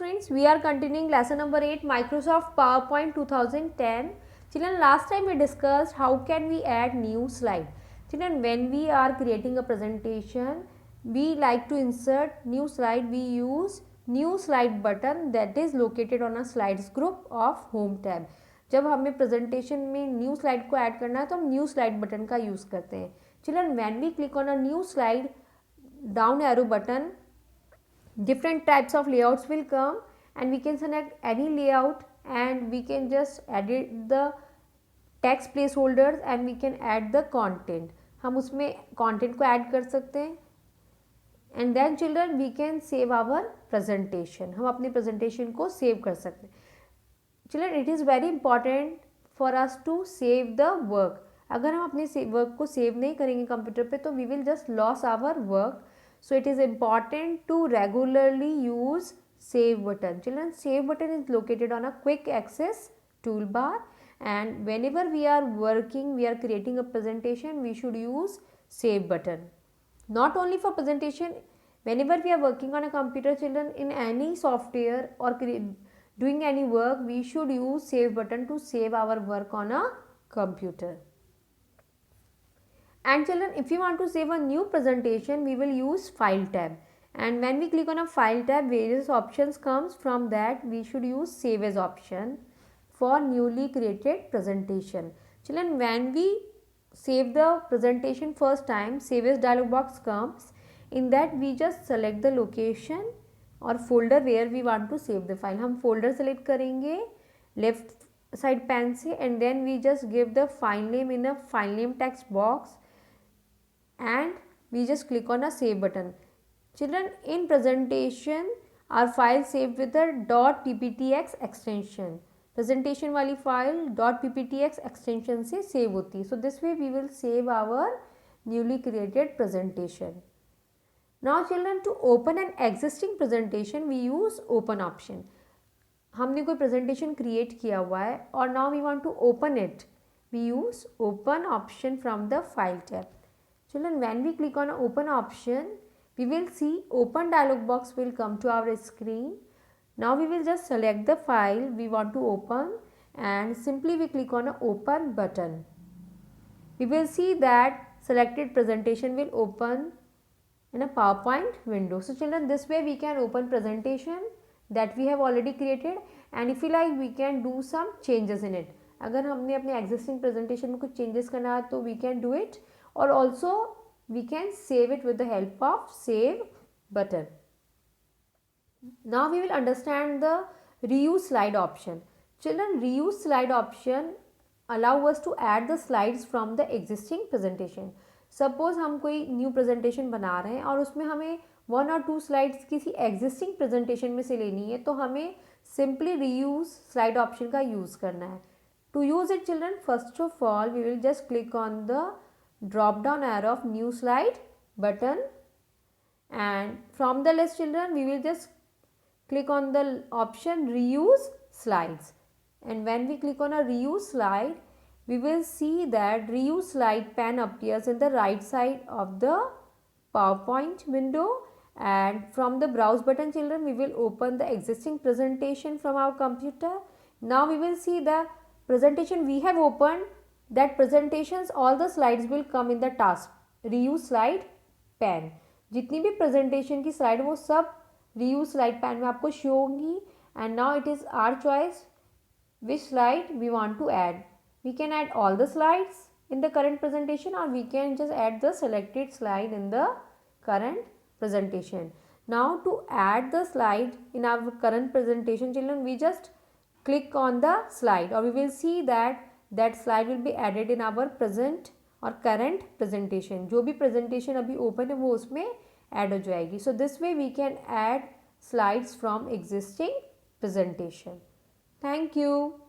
students, we are continuing lesson number 8 Microsoft PowerPoint 2010. Children, last time we discussed how can we add new slide. Children, when we are creating a presentation, we like to insert new slide. We use new slide button that is located on a slides group of home tab. जब हमें presentation में new slide को add करना है तो हम new slide button का use करते हैं. Children, when we click on a new slide down arrow button, different types of layouts will come and we can select any layout and we can just edit the text placeholders and we can add the content. हम उसमें content को add कर सकते हैं and then children we can save our presentation. हम अपनी presentation को save कर सकते हैं. Children, it is very important for us to save the work. अगर हम अपने वर्क को सेव नहीं करेंगे कंप्यूटर पे तो we will just loss our work. So it is important to regularly use save button. Children, save button is located on a quick access toolbar and whenever we are working, we are creating a presentation, we should use save button. Not only for presentation, whenever we are working on a computer, children, in any software or doing any work, we should use save button to save our work on a computer. And children, if you want to save a new presentation, we will use file tab, and when we click on a file tab, various options comes. From that we should use save as option for newly created presentation. Children, when we save the presentation first time, save as dialog box comes. In that we just select the location or folder where we want to save the file. हम folder select करेंगे left side pane से and then we just give the file name in the file name text box and we just click on a save button. Children, in presentation our file saved with the .pptx extension. Presentation वाली file .pptx extension से save होती है. So this way we will save our newly created presentation. Now children, to open an existing presentation we use open option. हमने कोई presentation create किया हुआ है और now we want to open it. We use open option from the file tab. Children, when we click on open option, we will see open dialog box will come to our screen. Now we will just select the file we want to open and simply we click on open button. We will see that selected presentation will open in a PowerPoint window. So children, this way we can open presentation that we have already created and if you like we can do some changes in it. अगर हमने अपने existing presentation में कुछ changes करना है तो we can do it. Or also we can save it with the help of save button. Now we will understand the reuse slide option. Children, reuse slide option allow us to add the slides from the existing presentation. Suppose हम कोई new presentation बना रहे हैं और उसमें हमें 1 or 2 slides किसी existing presentation में से लेनी है तो हमें simply reuse slide option का use करना है. To use it children, first of all we will just click on the drop down arrow of new slide button and from the list children we will just click on the option reuse slides and when we click on a reuse slide we will see that reuse slide pane appears in the right side of the PowerPoint window and from the browse button children we will open the existing presentation from our computer. Now we will see the presentation we have opened. That presentations all the slides will come in the task reuse slide pane. जितनी भी presentation की slide वो सब reuse slide pane में आपको show होंगी and now it is our choice which slide we want to add. We can add all the slides in the current presentation or we can just add the selected slide in the current presentation. Now to add the slide in our current presentation children we just click on the slide or we will see that slide will be added in our present or current presentation. जो भी presentation अभी open है वो उसमें add हो जाएगी. So this way we can add slides from existing presentation. Thank you.